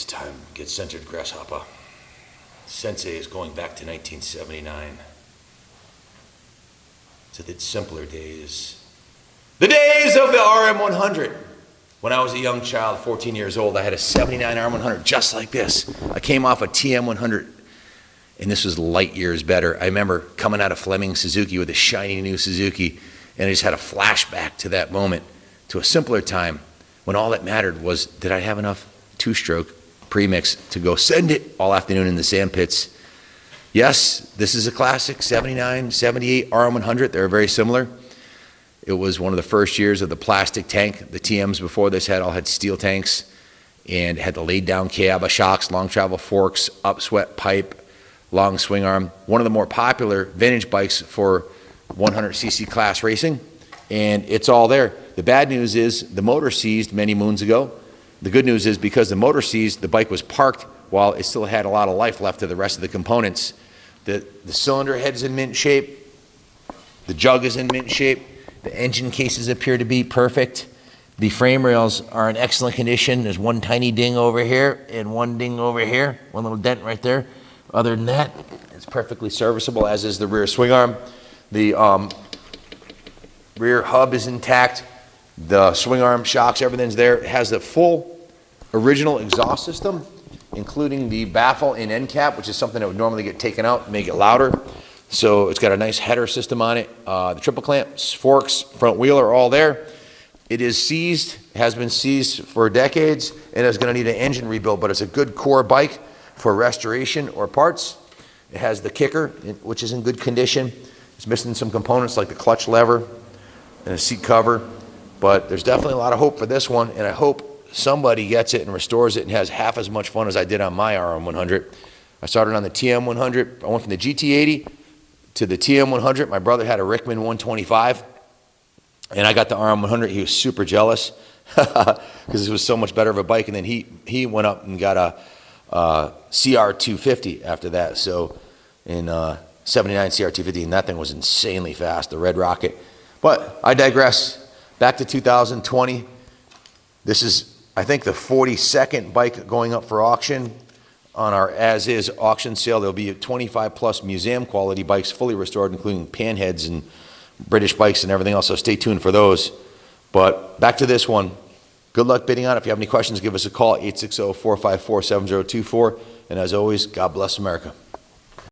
It's time to get centered, Grasshopper. Sensei is going back to 1979. To the simpler days. The days of the RM100. When I was a young child, 14 years old, I had a 79 RM100 just like this. I came off a TM100, and this was light years better. I remember coming out of Fleming Suzuki with a shiny new Suzuki, and I just had a flashback to that moment, to a simpler time when all that mattered was, did I have enough two-stroke premix to go send it all afternoon in the sand pits? Yes, this is a classic 79, 78 RM100. They're very similar. It was one of the first years of the plastic tank. The TMs before this all had steel tanks and had the laid down cab, shocks, long travel forks, upswept pipe, long swing arm. One of the more popular vintage bikes for 100cc class racing, and it's all there. The bad news is the motor seized many moons ago. The good news is because the motor seized, the bike was parked while it still had a lot of life left to the rest of the components. The cylinder head's in mint shape. The jug is in mint shape. The engine cases appear to be perfect. The frame rails are in excellent condition. There's one tiny ding over here and one ding over here. One little dent right there. Other than that, it's perfectly serviceable, as is the rear swing arm. The rear hub is intact. The swing arm, shocks, everything's there. It has the full original exhaust system, including the baffle and end cap, which is something that would normally get taken out and make it louder. So it's got a nice header system on it. The triple clamps, forks, front wheel are all there. It is seized, has been seized for decades, and is going to need an engine rebuild, but it's a good core bike for restoration or parts. It has the kicker, which is in good condition. It's missing some components like the clutch lever and a seat cover, but there's definitely a lot of hope for this one, and I hope somebody gets it and restores it and has half as much fun as I did on my RM100. I started on the TM100. I went from the GT80 to the TM100. My brother had a Rickman 125, and I got the RM100. He was super jealous because it was so much better of a bike, and then he went up and got a CR250 after that. So in 79 CR250, and that thing was insanely fast, the Red Rocket. But I digress. Back to 2020. This is, I think, the 42nd bike going up for auction on our as-is auction sale. There'll be 25 plus museum quality bikes fully restored, including panheads and British bikes and everything else, so stay tuned for those. But back to this one. Good luck bidding on it. If you have any questions, give us a call, 860-454-7024. And as always, God bless America.